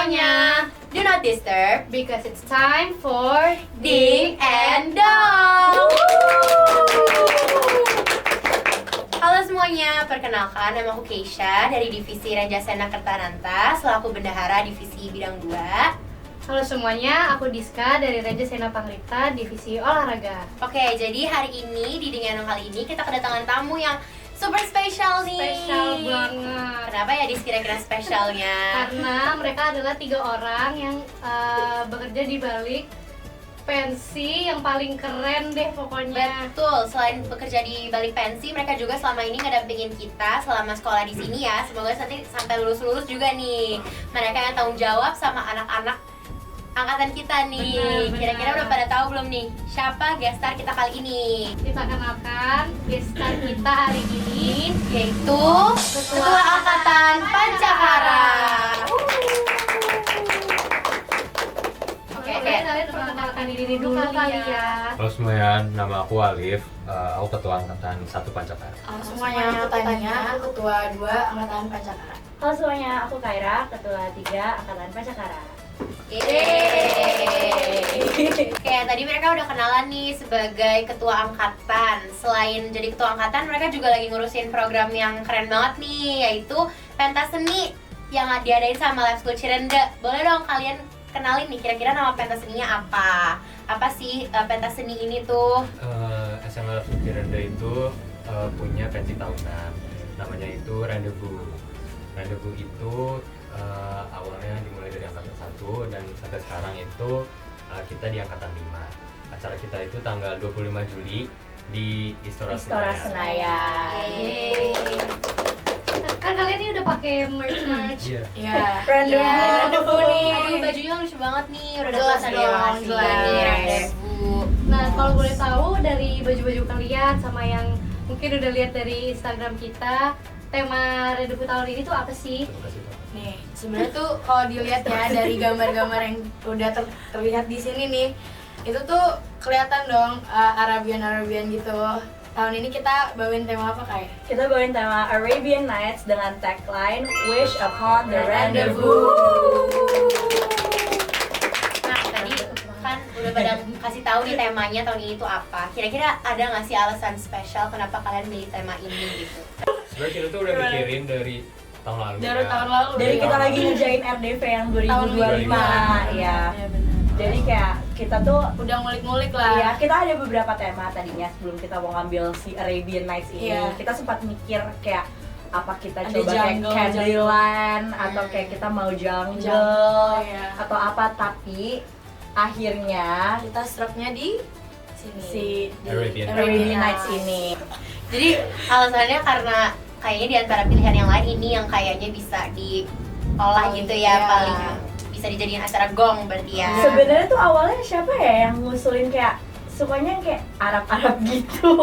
semuanya, do not disturb because it's time for Ding and Dong. Halo semuanya, perkenalkan nama aku Keisha dari Divisi Ranjasena Kertananta selaku Bendahara Divisi Bidang 2. Halo semuanya, aku Diska dari Ranjasena Pangripta Divisi Olahraga. Oke, jadi hari ini di Ding and Dong kali ini kita kedatangan tamu yang super spesial nih. Spesial banget. Kenapa ya Dis kira-kira spesialnya? Karena mereka adalah 3 orang yang bekerja di balik pensi yang paling keren deh pokoknya. Betul, selain bekerja di balik pensi, mereka juga selama ini ngedampingin kita selama sekolah di sini ya. Semoga nanti sampai lulus-lulus juga nih. Mereka yang tanggung jawab sama anak-anak angkatan kita nih. Benar. Kira-kira udah pada tahu belum nih siapa guest star kita kali ini? Kita kenalkan guest star kita hari ini, Yaitu Ketua Angkatan Pancakara. Oke, kalian perkenalkan diri dulu kali ya. Halo semuanya, nama aku Alif, aku Ketua Angkatan 1 Pancakara. Halo semuanya, aku Tania, aku Ketua 2 Angkatan Pancakara. Halo semuanya, aku Kaira, Ketua 3 Angkatan Pancakara. Oke, tadi mereka udah kenalan nih sebagai ketua angkatan. Selain jadi ketua angkatan, mereka juga lagi ngurusin program yang keren banget nih, yaitu pentas seni yang diadain sama Lab School Cirende. Boleh dong kalian kenalin nih kira-kira nama pentas seninya apa? Apa sih pentas seni ini tuh? SMA Sukirende itu punya pensi tahunan, namanya itu Rendezvous. Rendezvous itu awalnya dimulai dari angkatan 1 dan sampai sekarang itu kita di angkatan 5. Acara kita itu tanggal 25 Juli di Istora Senayan. Kan kalian ini udah pakai merch. Iya. Iya. Rendezvous nih. Aduh, bajunya lucu banget nih. Udah Jelas ada dong, animasi. jelas. Rendezvous. Nah, kalau boleh tahu dari baju-baju kalian sama yang mungkin udah lihat dari Instagram kita, tema Rendezvous tahun ini tuh apa sih? Terima kasih, Pak. Nih, sebenarnya tuh kalau dilihat ya dari gambar-gambar yang udah terlihat di sini nih, itu tuh kelihatan dong Arabian gitu. Tahun ini kita bawain tema apa, Kai? Kita bawain tema Arabian Nights dengan tagline Wish Upon the Rendezvous. Nah, tadi kan udah pada kasih tahu nih temanya tahun ini tuh apa. Kira-kira ada nggak sih alasan spesial kenapa kalian milih tema ini gitu? Sebenarnya kita tuh udah mikirin dari tahun lalu. Dari ya. tahun lalu. Dari kita lagi ngerjain RDV yang 2025 ya. Jadi kayak kita tuh Udah ngulik-ngulik lah. ya kita ada beberapa tema tadinya sebelum kita mau ngambil si Arabian Nights ini. Iya. Kita sempat mikir kayak apa kita Ada coba kayak jungle, Candyland atau kayak kita mau jungle Jungle, ya. atau apa, tapi akhirnya Kita struknya di sini. si Arabian Arabian Nights ini. Jadi alasannya karena kayaknya di antara pilihan yang lain ini yang kayaknya bisa diolah gitu ya, Iya. paling bisa dijadiin acara gong berarti ya. Sebenarnya tuh awalnya siapa ya yang ngusulin kayak sukanya kayak Arab-Arab gitu.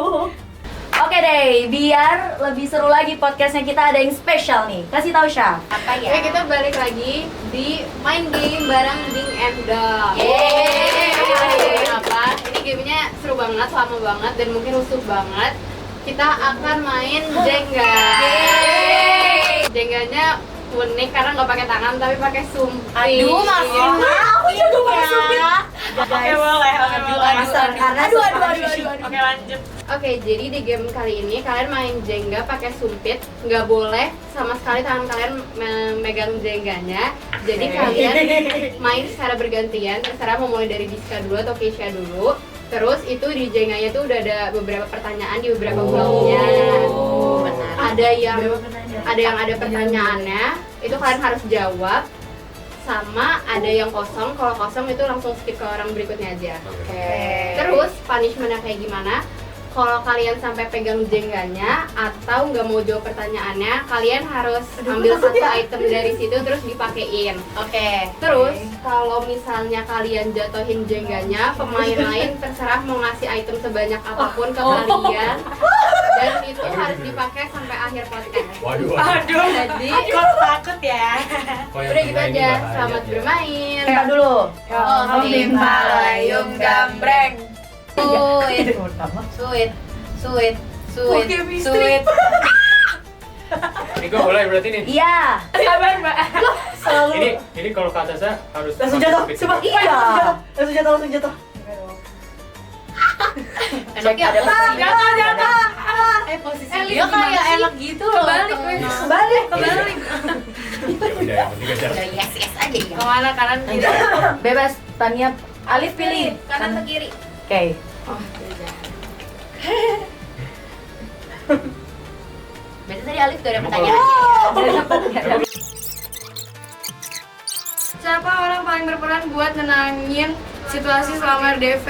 Oke deh, biar lebih seru lagi podcastnya kita ada yang spesial nih. Kasih tahu Syah. Apa ya? Oke, kita balik lagi di main game bareng Ding and Dong. Yeay. Apa? Ini gamenya seru banget, lama banget dan mungkin rusuh banget. Kita akan main Jenga. Jengganya unik karena nggak pakai tangan tapi pakai sumpit. Aduh, maksudnya Aku juga pakai sumpit. Oke, boleh. Oke, lanjut. Oke, jadi di game kali ini kalian main Jenga pakai sumpit, nggak boleh sama sekali tangan kalian memegang Jengganya. Jadi kalian main secara bergantian, terserah mau mulai dari Diska dulu atau Keisha dulu. Terus itu di Jengganya tuh udah ada beberapa pertanyaan di beberapa bloknya. benar. Ada yang ada pertanyaannya, itu kalian harus jawab. Sama ada yang kosong, kalau kosong itu langsung skip ke orang berikutnya aja. Oke. Terus punishmentnya kayak gimana? Kalau kalian sampai pegang jengganya atau nggak mau jawab pertanyaannya, kalian harus ambil satu item dari situ terus dipakein. Oke. Terus kalau misalnya kalian jatuhin jengganya, pemain lain terserah mau ngasih item sebanyak apapun ke kalian dan itu harus dipakai sampai akhir podcast. Waduh. Jadi Kok takut ya? udah gitu aja. Selamat bermain. Kita dulu. Oh, Timpa layung gambreng. Sweet, sweet, sweet, sweet, sweet. Ini gue mulai berarti nih. Iya. Sabar, Mbak. Selalu Ini Ini kalau ke atasnya harus Langsung jatuh, speed coba. juga. Iya. Langsung jatuh. Enaknya ada apa sih? Posisi Dia kayak enak gitu loh. Kebalik. Ya udah, yang penting kejar. Udah yes aja ya. Kemana kanan kiri? Bebas, Tania. Alif pilih. Kanan atau kiri? Oke. Oh, tidak. Berarti tadi Alif gak ada Emang pertanyaan. Siapa orang paling berperan buat nenangin situasi selama RDV?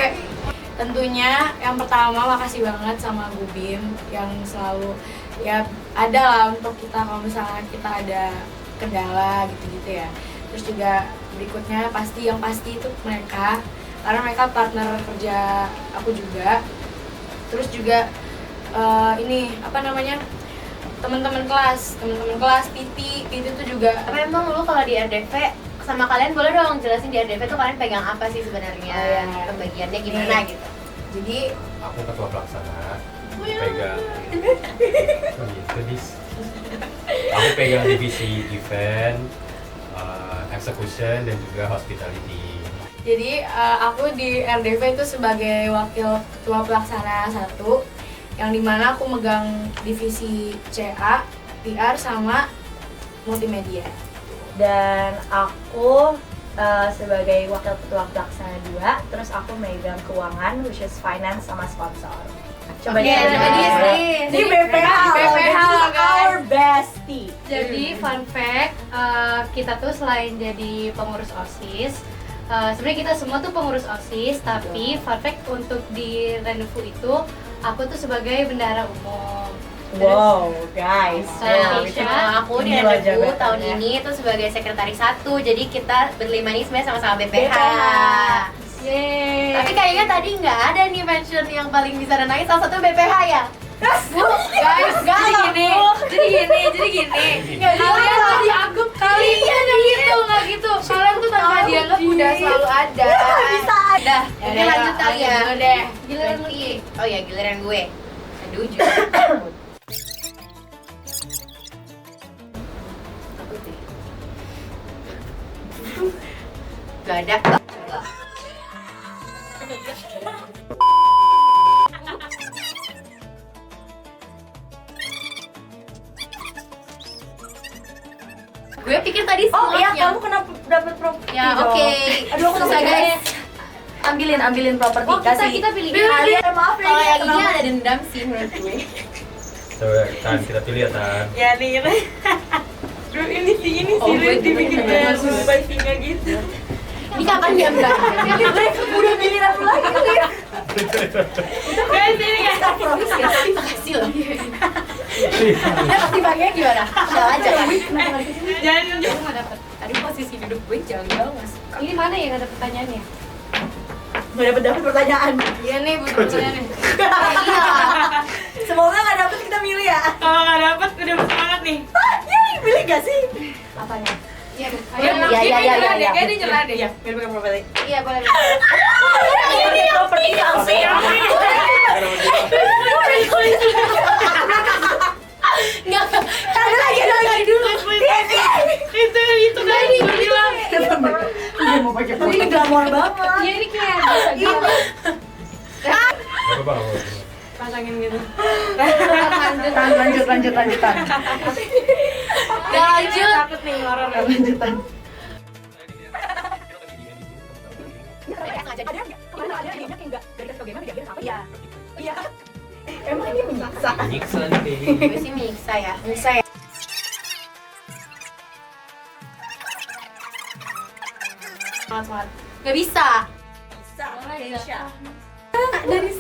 Tentunya yang pertama makasih banget sama Bu Bim yang selalu ya ada lah untuk kita kalau misalnya kita ada kendala gitu-gitu ya. Terus juga berikutnya yang pasti itu mereka karena mereka partner kerja aku juga. Terus juga ini apa namanya? teman-teman kelas PT itu juga. Tapi emang lu kalau di RDV sama kalian boleh dong jelasin di RDV tuh kalian pegang apa sih sebenarnya? Oh, iya. Pembagiannya gimana gitu? Jadi Aku ketua pelaksana, pegang. Oh gitu, Dis. Aku pegang divisi event, execution dan juga hospitality. Jadi aku di RDV itu sebagai wakil ketua pelaksana 1 yang dimana aku megang divisi CA, PR sama multimedia. Dan aku sebagai wakil ketua pelaksana 2, terus aku megang keuangan, which is finance sama sponsor. Coba Oke, coba Dis. Ini BPH, BPH, our bestie. Jadi fun fact, kita tuh selain jadi pengurus OSIS, sebenarnya kita semua tuh pengurus OSIS, tapi fun fact untuk di Rendezvous itu, aku tuh sebagai bendahara umum. Wow, guys. Wow, Nah, itu aku di inilah RDV tahun jabatannya. ini tuh sebagai sekretaris 1. Jadi kita berlima ini sebenarnya sama-sama BPH. Yeay. Tapi kayaknya tadi nggak ada nih mention yang paling bisa nenangin salah satu BPH ya. Guys, jadi gini. Kalian tuh dianggap kalian nggak gitu. Kalian tuh tanpa dianggap udah selalu ada. Bisa. Udah, oke Ya, lanjut kali ya. dulu deh. Giliran lu. Oh ya, giliran gue. Aduh, juga. Gak ada. Gue pikir tadi Oh iya, semuanya. kamu kenapa dapat properti Ya, dong? oke. Aduh, aku Susah, lupa. guys. Ambilin properti. Oh, Kasih. kita pilih. Kalian maaf ya. Kalau yang ini kenapa? ada dendam sih menurut gue. Coba, Tan, kita pilih ya, Tan. Ya nih. Duh, ini sih Oh, gue dibikin juga. kayak by singa gitu. Ini kapan diambil? Udah pilih aku lagi. Guys, ini guys. Makasih loh. Udah pasti pakai gimana? Shell aja kan? Jangan. Gue nggak dapet. Tadi posisi duduk gue janggal nggak sih? Ini mana yang ada pertanyaannya? Nggak dapat pertanyaan. Iya nih, butuh pertanyaan nih. Iya. Semoga nggak dapat kita milih ya. Kalau nggak dapat udah bersemangat nih. Iya, pilih nggak sih? Apanya? Iya. Iya. Kayaknya dia nyerah deh. Iya, biar pakai properti. Iya boleh. Ini properti langsung. Nggak. Ada lagi dulu. Itu tadi bilang. Dia mau pakai properti. Ini glamor banget. Iya ini kayak bisa gitu. Gak apa-apa, gak apa-apa. Pasangin gitu. Lanjutan. Nggak lanjut. Takut nih horor. Lanjutan. Iya. Emang ini menyiksa. Nyiksa nih. Gue sih miksa ya. Semangat. Nggak bisa.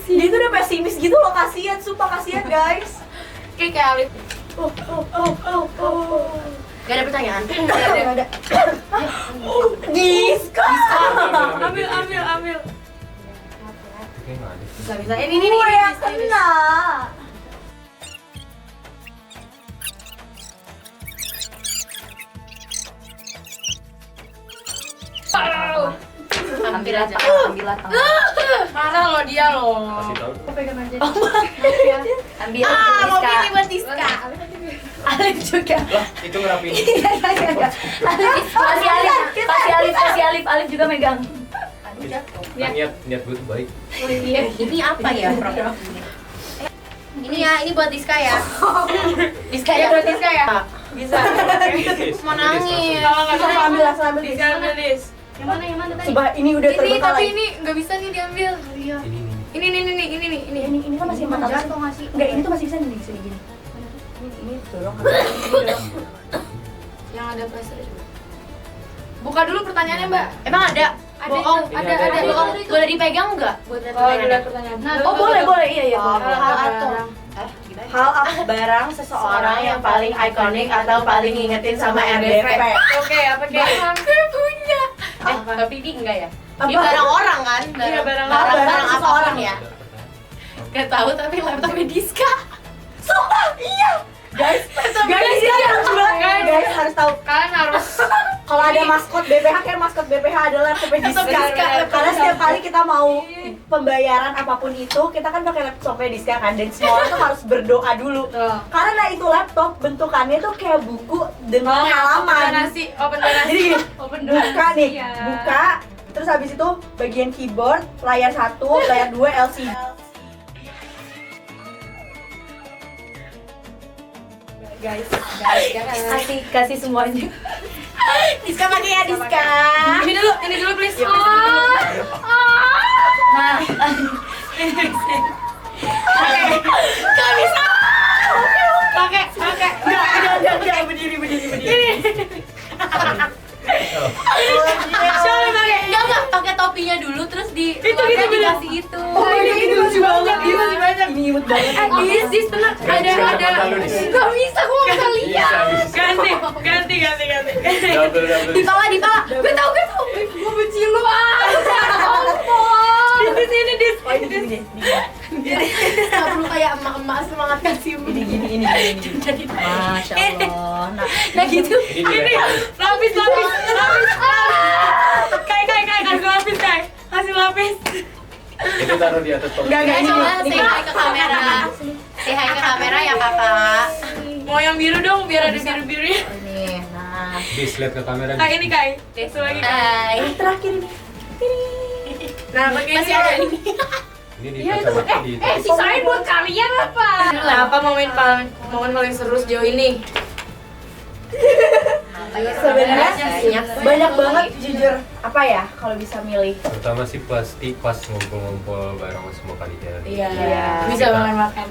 Dia tuh udah pesimis gitu loh, kasihan, sumpah kasihan guys. Kayak Alif. Gak ada pertanyaan. Ada. Giska. Ambil. Oke, nggak ada. Bisa. Ini Gue yang kena. Ambil aja. Ambil lah. Marah lo dia lo. Kasih tahu. Pegang aja. Ambil. Mau Rizka. pilih buat Diska. Alif juga. Lah, itu ngerapiin. Masih Alif. Alif juga megang. Aduh jatuh. Niat gue tuh baik. Ini apa ya program ini? Ini ya, ini buat Diska ya. Diska ya, buat Diska ya. Bisa. Mau nangis. Kalau nggak Bisa bisa ambil langsung ambil. bisa ambil Dis. Yang mana tadi? Coba ini udah Ini terbengkalai. tapi ini nggak bisa nih diambil. Iya. Ini. Ini kan masih mata Jatuh nggak sih? Enggak, ini tuh masih bisa nih bisa gini. Ini dorong. Yang ada plaster juga. Buka dulu pertanyaannya, Mbak. Emang ada? Bohong. Ada. Bohong. Boleh dipegang nggak? Buat lihat Oh, pertanyaannya. ada pertanyaan. Nah, Oh, boleh. Iya, iya. Oh, boleh. hal atau gimana? Hal apa barang seseorang yang paling ikonik atau paling ngingetin sama RDP? Oke, apa kayak? punya. Tapi ini enggak ya? Ini Apa? barang orang kan? Iya, barang barang orang. apapun Seseorang. ya. Gak tahu tapi laptopnya Diska. Sumpah, iya. Guys, guys harus tahu. Kalian harus Kalau ada maskot BPH, kan maskot BPH adalah laptopnya Diska. Karena setiap kali kita mau pembayaran apapun itu, kita kan pakai laptopnya Diska kan, dan semua orang tuh harus berdoa dulu. Tuh. Karena itu laptop bentukannya tuh kayak buku dengan Open halaman. donasi, open donasi. Jadi gini, Open buka nih, Iya. buka. Terus habis itu bagian keyboard, layar 1, layar 2 LCD. Guys, kasih semuanya. Diska pakai ya Diska. Ini dulu please. Nah, Pakai. enggak, berdiri. Enggak, pakai topinya dulu terus di dikasih itu. Oh, ini lucu banget. Ini imut banget. Dis, tenang. Ada. Enggak bisa, gua enggak bisa lihat. Ganti. Double. Di pala. Gue tahu. Gue benci lu Di sini, Dis. Oh, ini gini. Enggak perlu kayak emak-emak semangat kasih Ini. Masya Allah. Nah gitu. Ini Lapis. Kasih lapis. Itu taruh di atas top. Enggak, ini. Coba say hi ke kamera. Say hi ke kamera ya kakak. Mau yang biru dong biar ada biru-birunya. Ini. Nah, Bis, lihat ke kamera. Kak ini Kai. Satu lagi Kai. Hai. terakhir ini. Nah, pakai Masih ada ini. Ini di kacamata di. Sisanya buat kalian apa? Apa momen paling seru sejauh ini? Sebenarnya banyak banget jujur. Apa ya kalau bisa milih? Pertama sih pasti pas ngumpul-ngumpul bareng semua kalian. Iya. Iya. Bisa makan.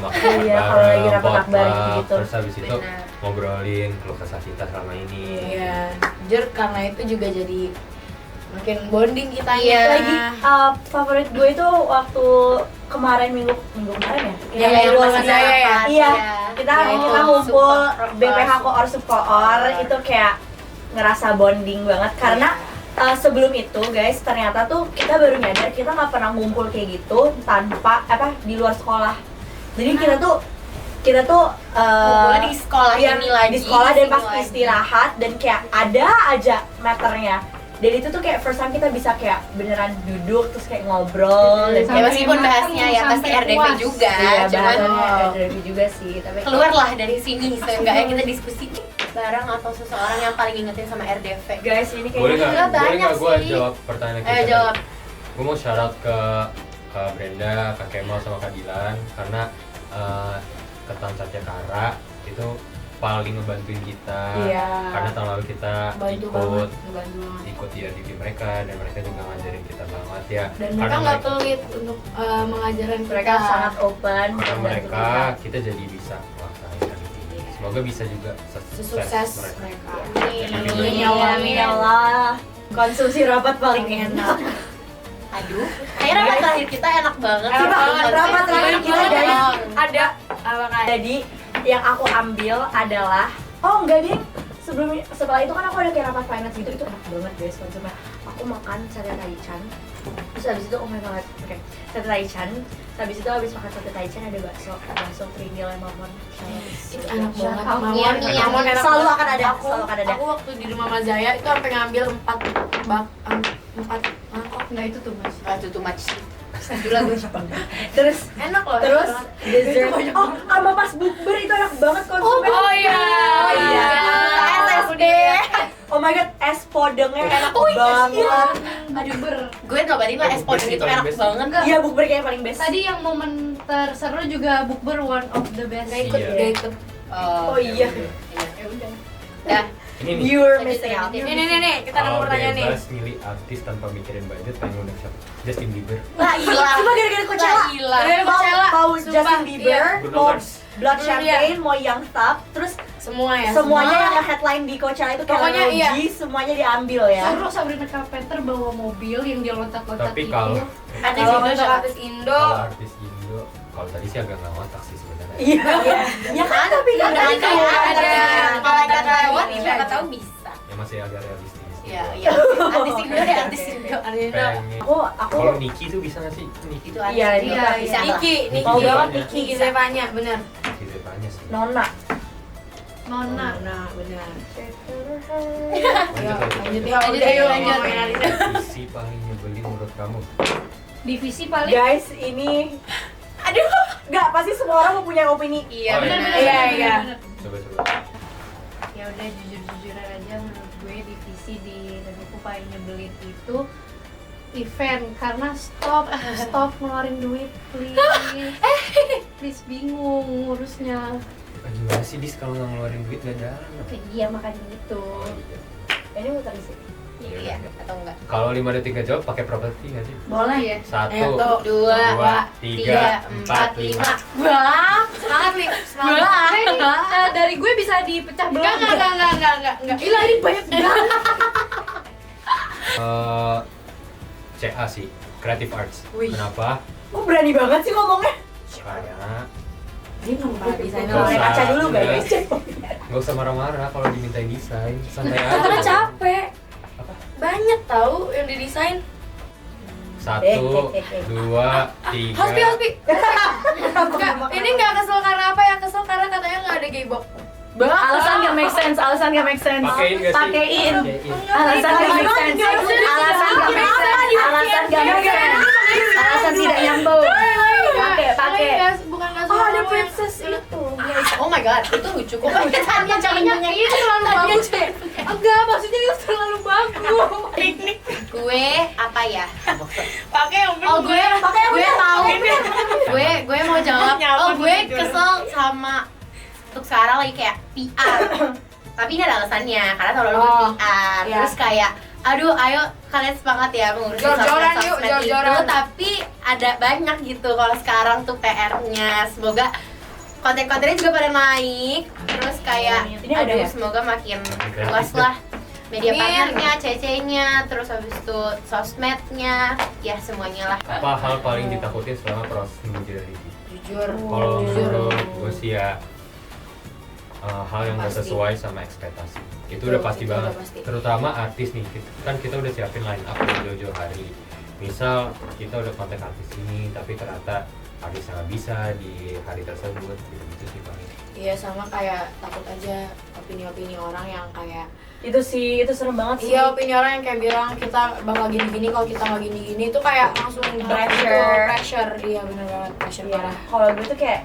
Makan Iya, bareng, kalau lagi rapat potluck, akbar gitu-gitu. Terus habis itu Benar. ngobrolin keluh kesah kita selama ini. Iya. Jujur karena itu juga jadi makin bonding kita Iya. Lagi favorit gue itu waktu minggu kemarin ya? Iya, iya, Yang Mas masih Jaya ya? rapat, Iya, ya. kita Ya, itu ngumpul support, BPH Koor Subkoor itu kayak ngerasa bonding banget karena sebelum itu guys ternyata tuh kita baru nyadar kita nggak pernah ngumpul kayak gitu tanpa di luar sekolah. Jadi kita tuh Ngumpulnya di sekolah iya, ini lagi. di sekolah dan sini pas lagi. istirahat dan kayak ada aja meternya. Dan itu tuh kayak first time kita bisa kayak beneran duduk terus kayak ngobrol dan Ya meskipun bahasnya ya pasti Sampai RDP puas. juga, iya, cuman bahasannya RDP juga sih, tapi keluarlah dari sini seenggaknya kita diskusi barang atau seseorang yang paling ngingetin sama RDP. guys ini Boleh kayaknya nggak? Boleh banyak nggak gue sih. jawab pertanyaan kita? Ayo jawab. Gue mau shout out ke Brenda, Kak Kemal sama Kak Dilan karena Ketan Satyakara itu paling ngebantuin kita. Iya. Karena tahun lalu kita Bantu banget. ikut di RDP mereka dan mereka juga ngajarin kita banget ya. Dan mereka nggak pelit untuk mengajarkan mereka sangat open karena dan mereka terbuka. kita jadi bisa melaksanakan RDP. Semoga bisa juga sukses mereka. mereka. Amin ya Allah, amin ya Allah. Konsumsi rapat paling enak. Aduh, kayaknya rapat terakhir kita enak banget. Enak banget. Rapat terakhir kita, guys. Ada apa Kak? Jadi yang aku ambil adalah enggak ding, setelah itu kan aku ada kayak rapat finance gitu, itu enak banget guys konsumnya. Aku makan sate taichan, terus habis itu oh my god, oke, sate taichan, habis itu habis makan sate taichan ada bakso teringgil lemon. Itu enak banget. Iya, iya. Mamon enak Selalu banget. akan ada, selalu akan ada. Aku waktu di rumah Mas Jaya itu sampai ngambil 4 mangkok. Enggak itu tuh Mas. Aduh too much. Dulu gue Terus Enak loh. terus dessert. Oh, sama pas bukber itu enak banget konsumnya. Oh iya. Oh iya. SSD. Oh my god, es podengnya enak banget. Aduh Gue nobatin lah es podeng itu enak banget. Iya, bukber kayaknya paling best. Tadi yang momen terseru juga bukber one of the best. Gak ikut, Iya. gak ikut. Oh iya. Ya udah. Dah. Ini nih. You're missing out. Nih, kita ada Kalau pertanyaan nih. bebas milih artis tanpa mikirin budget, pengen ngundang siapa? Justin Bieber. Lah gila. Cuma gara-gara Coachella. Gila. Gara-gara Coachella. Mau Sumpah, Justin Bieber, iya. Bruno mau Mars. Blood Iya. Champagne, mau Young Thug, terus Semua ya. semuanya yang nge-headline di Coachella itu kayak Pokoknya Lil iya. G, semuanya diambil ya. Suruh Sabrina Carpenter bawa mobil yang dia loncat-loncat Tapi itu. kalau Artis Kalau Indo untuk siapa? artis Indo, kalau artis Indo, kalau tadi sih agak nggak ngotak sih sebenarnya. Iya, iya. Ya kan, tapi kan Ada ada malaikat lewat, Bisa siapa aja. tahu bisa. Ya masih agak realistis. Iya, iya. Artis Indo deh, artis Indo. artis Indo. Pengen. Aku Kalau Niki tuh bisa nggak sih? Niki Itu artis Iya, Indo. iya, Bisa lah. Niki Mau banget Niki. Niki Zevanya, bener. Niki Zevanya sih. Nona. Nona. Nah, bener. Lanjut, Lanjut lanjut. ya, Lanjut, udah ayo, yuk lanjut. ngomongin artisnya. Isi paling nyebelin menurut kamu? Divisi paling Guys, ini nggak, pasti semua orang mau punya opini. Iya, Oh, iya. benar. Iya, iya. Coba. Ya udah jujur-jujuran aja menurut gue divisi di Reviku paling nyebelin itu event karena stop ngeluarin duit please. Please bingung ngurusnya. Gimana sih Dis kalau nggak ngeluarin duit nggak jalan? Iya makanya gitu. Oh, iya. Ini muter di sini. Iya, atau enggak? Kalau 5 detik nggak jawab pakai properti nggak sih? Boleh ya. 1, Dua, 3, 4, 5. Wah, Semangat, Li. Semangat. dari gue bisa dipecah belah. Enggak. Gila, ini banyak banget. CA sih, Creative Arts. Wih. Kenapa? Kok berani banget sih ngomongnya? Karena Dia Para desainer ngeluarin Nggak kaca usah, dulu udah. guys. nggak usah marah-marah kalau dimintain desain, santai aja. Tapi capek. Apa? Banyak tahu yang didesain. 1, 2, 3. Hospi. Enggak, ini enggak kesel karena apa ya? Kesel karena katanya enggak ada geybok. Alasan gak make sense, Pakein nggak sih? Pakein. Pakein. Alasan gak make sense. Alasan gak make sense. Alasan gak make sense. Alasan tidak nyambung. Pakai. Bukan enggak Oh, ada semua princess itu. Oh my god, itu lucu kok. Tanya jangan Ini terlalu bagus. Enggak, maksudnya itu terlalu bagus. Gue apa ya? pakai yang bener. Oh gue tahu. gue mau jawab. Oh gue kesel sama untuk sekarang lagi kayak PR. Tapi ini ada alasannya karena tahun lalu gue Oh, PR. iya. Terus kayak aduh ayo kalian semangat ya mengurusin Jor-joran yuk, sosmed itu. jor-joran. Tapi ada banyak gitu kalau sekarang tuh PR-nya. Semoga konten-kontennya juga pada naik. Terus kayak Ini ada ya? semoga makin Kreatif luas deh. lah media Amin. partnernya, CC-nya, terus habis itu sosmednya, ya semuanya lah. Apa hal paling ditakutin selama proses menuju dari ini? Jujur. Kalau Jujur. menurut gue sih ya hal yang nggak Pasti. sesuai sama ekspektasi. Itu Betul, udah pasti itu banget. udah pasti. Terutama artis nih, kan kita udah siapin line up dari jauh-jauh hari. Misal kita udah kontak artis ini, tapi ternyata artisnya nggak bisa di hari tersebut, gitu sih paling. Iya, sama kayak takut aja opini-opini orang yang kayak Itu sih, itu serem banget sih. iya, opini orang yang kayak bilang kita bakal gini-gini, kalau kita nggak gini-gini itu kayak langsung pressure. Iya, bener banget, pressure Iya. parah. Kalau gue tuh kayak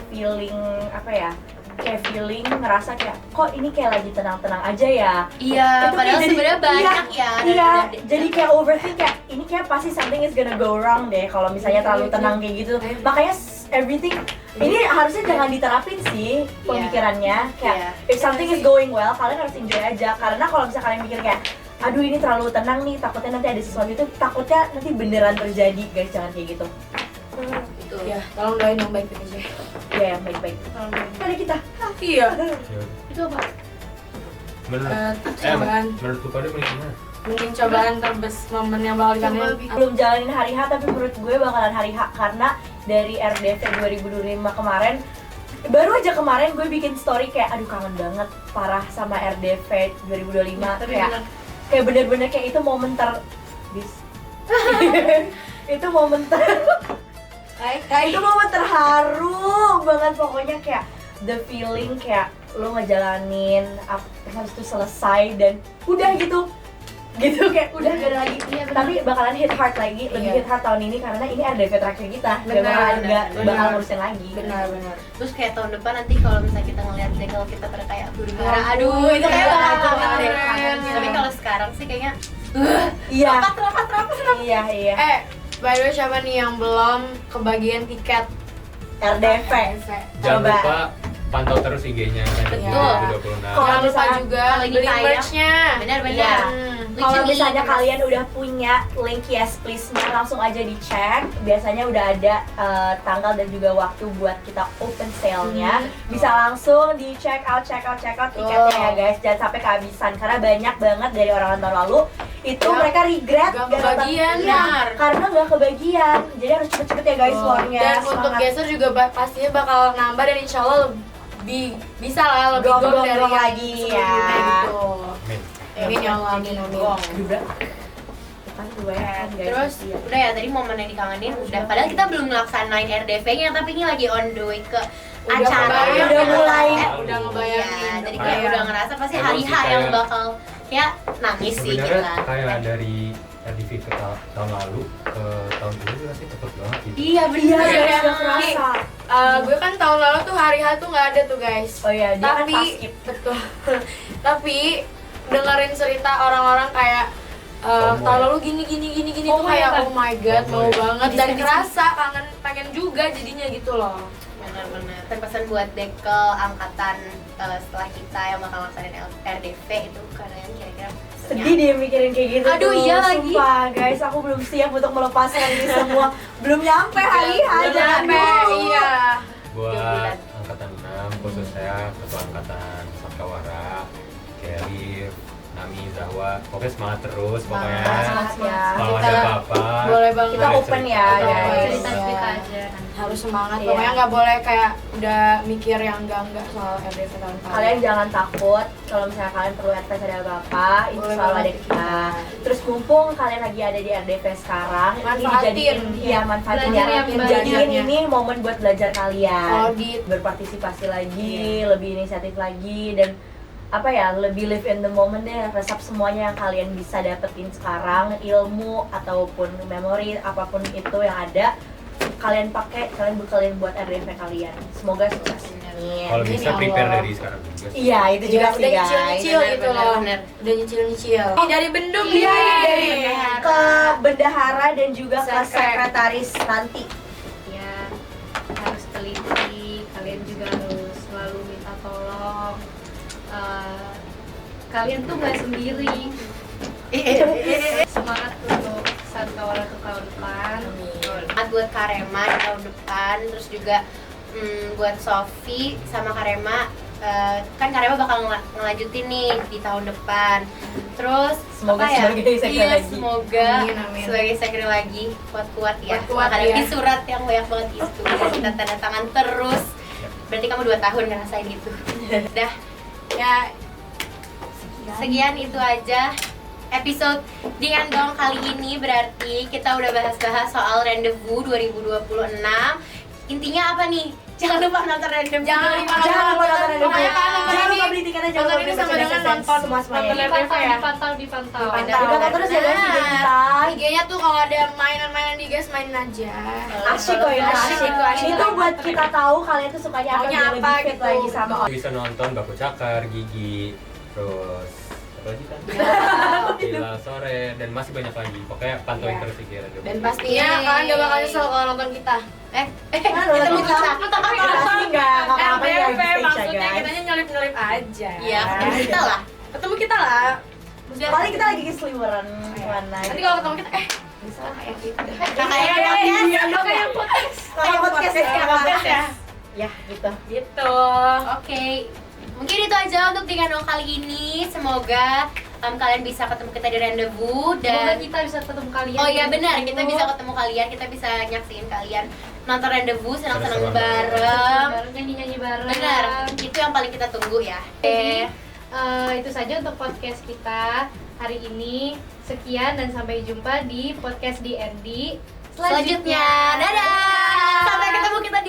feeling apa ya? Kayak feeling ngerasa kayak kok ini kayak lagi tenang-tenang aja ya. Iya, Itu padahal kayak jadi- sebenarnya banyak ya. Iya, jadi kayak overthink kayak ini kayak pasti something is gonna go wrong deh kalau misalnya terlalu tenang kayak gitu. Makanya everything ini harusnya jangan diterapin sih pemikirannya kayak Iya. if something is going well kalian harus enjoy aja karena kalau misalnya kalian mikir kayak aduh ini terlalu tenang nih takutnya nanti ada sesuatu itu takutnya nanti beneran terjadi guys, jangan kayak gitu. Gitu. Ya, tolong doain yang baik-baik aja. Ya yang baik-baik. Ada kita. Iya. Ya, Itu apa? menurut Cobaan. menurut lu pada gimana? Mungkin cobaan terbesar momen yang bakal dikangenin. Belum jalanin hari H tapi menurut gue bakalan hari H karena dari RDV 2025 kemarin baru aja kemarin gue bikin story kayak aduh kangen banget parah sama RDV 2025 kayak bener-bener kayak itu momen itu momen itu momen terharu banget pokoknya kayak the feeling kayak lo ngejalanin terus habis itu selesai dan udah gitu gitu, kayak udah gak ada lagi. Iya, bener. Tapi bakalan hit hard lagi, lebih Iya. hit hard tahun ini karena ini RDV terakhir kita. Benar, Gak benar. bakal ngurusin lagi. Benar. Terus kayak tahun depan nanti kalau misalnya kita ngeliat deh kalau kita pada kayak huru-hara, Oh, aduh itu kayak iya, bakal banget deh. keren. Tapi kalau sekarang sih kayaknya Iya. rapat. Iya. By the way, siapa nih yang belum kebagian tiket RDV. Jangan Coba. lupa pantau terus IG-nya Rendezvous Iya. 2026. Kalau Jangan lupa misalnya- juga kalau ini beli tayang, merch-nya. Benar-benar. Kalau Lucu nih, misalnya terus. kalian udah punya link yes please-nya, langsung aja dicek. Biasanya udah ada tanggal dan juga waktu buat kita open sale-nya. Bisa langsung di check out tiketnya ya guys. Jangan sampai kehabisan karena banyak banget dari orang tahun lalu itu Ya, mereka regret nggak nggak datang. kebagian, Iya, benar. karena nggak kebagian. Jadi harus cepet-cepet ya guys floor-nya. Dan untuk Semangat. geser juga pastinya bakal nambah dan insya Allah lebih bisa lah lebih Gong-gong dari yang lagi, sebelumnya ya. gitu. Amin. Amin ya Allah, amin. Juga. Kan gue kan guys. Terus Iya. udah ya tadi momen yang dikangenin udah. Padahal kita belum ngelaksanain RDV-nya tapi ini lagi on the way ke Udah acara. kebayang, udah mulai. Udah ngebayangin. Iya, jadi Kebayang. kayak udah ngerasa pasti Emang hari sih H yang kayak- bakal ya nangis sih kita. Sebenarnya kayak dari RDV ke tahun lalu ke tahun ini juga sih cepet banget gitu. Iya Iya, benar. guys, udah kerasa. Gue kan tahun lalu tuh hari H tuh nggak ada tuh guys. Oh iya, dia kan Tapi pas skip. betul. Tapi dengerin cerita orang-orang kayak FOMO tahun ya? lalu gini tuh FOMO kayak ya, kan? oh my god FOMO mau ya? banget dan kerasa kangen pengen juga jadinya gitu loh. Benar-benar. Terpesan buat dekel angkatan setelah kita yang bakal ngelaksanain RDV itu kalian kira-kira Sedih dia mikirin kayak gitu. Aduh, tuh. iya lagi. Sumpah guys, aku belum siap untuk melepaskan ini semua. Belum nyampe hari Belum aja. nyampe, iya. Buat angkatan 6 khusus saya ketua angkatan Sabkawara, Kelly, Nami, Zahwa, pokoknya semangat terus pokoknya. Semangat ya. Kalau Kita ada apa-apa boleh banget. Kita open ya, cerita. guys. Cerita-cerita aja. Harus semangat, Iya. pokoknya nggak boleh kayak udah mikir yang enggak soal RDV tahun depan. Kalian jangan takut kalau misalnya kalian perlu advice ada apa-apa, itu Boleh selalu ada banget kita. kita. Terus mumpung kalian lagi ada di RDV sekarang, ini Manfaatin. dijadiin iya manfaatin Belajar ya. yang banyak. Jadiin ini momen buat belajar kalian. Audit. Berpartisipasi lagi, lebih inisiatif lagi dan apa ya, lebih live in the moment deh, resap semuanya yang kalian bisa dapetin sekarang, ilmu ataupun memori apapun itu yang ada kalian pakai, kalian bekalin buat RDV kalian. Semoga sukses. Amin. Kalau bisa Amin, prepare Allah. dari sekarang juga. Iya, itu juga Udah sih guys. nyicil-nyicil gitu loh. Bener. Udah nyicil-nyicil. Ini dari Bendum Iya, nih. dari ke bendahara dan juga ke Sekret. sekretaris nanti. Ya, harus teliti. Kalian juga harus selalu minta tolong. Kalian tuh nggak sendiri. Semangat untuk Sabkawara ke tahun depan. Semangat buat Karema di tahun depan, terus juga buat Sofi sama Karema. Kan Karema bakal ngelanjutin nih di tahun depan. Terus Semoga apa ya? sebagai sekre Iya, lagi. semoga Amin, amin. sebagai sekre lagi kuat-kuat ya. Kuat-kuat Menghadapi ya. surat yang banyak banget itu dan kita tanda tangan terus. Berarti kamu 2 tahun ngerasain itu. Udah, Ya, sekian itu aja episode Dengan Dong kali ini. Berarti kita udah bahas-bahas soal Rendezvous 2026. Intinya apa nih? Jangan lupa nonton Rendezvous. Jangan lupa Jangan lupa nonton RDV. Pokoknya kalian nonton Jangan ini. lupa beli tiketnya, jangan Nonton lupa ini beli sama baca dengan SMS, nonton semuanya. RDV ya. Dipantau. Udah terus ya guys IG kita. IG-nya tuh kalau ada mainan-mainan di guys mainin aja. Asyik kok ini, asyik. Itu buat kita tahu kalian tuh sukanya apa, Maunya biar apa lebih fit gitu. lagi sama Bisa nonton Baku Cakar, Gigi, terus apa lagi kan? Bila sore dan masih banyak lagi. Pokoknya pantauin Iya. terus IG Rendezvous. Dan pastinya kalian gak bakal nyesel kalau nonton kita. Ketemu kita. Pasti enggak apa-apa ya RDV di stage ya maksudnya guys. kitanya nyelip-nyelip aja. Iya, ketemu kita lah. Ketemu kita lah. Paling kita lagi keseliweran mana. Nanti kalau ketemu kita bisa lah kayak gitu. Kayak podcast. Kayak podcast ya, Kayak podcast ya. Ya, gitu. Gitu. Oke, mungkin itu aja untuk Dengan Dong kali ini. Semoga kalian bisa ketemu kita di Rendezvous Semoga dan kita bisa ketemu kalian. oh iya benar, kita bisa ketemu kalian, kita bisa nyaksiin kalian nonton Rendezvous senang-senang Seru-seruan bareng. nyanyi-nyanyi bareng. Benar, itu yang paling kita tunggu ya. Jadi, itu saja untuk podcast kita hari ini. Sekian dan sampai jumpa di podcast DND Selanjutnya, dadah. Sampai ketemu kita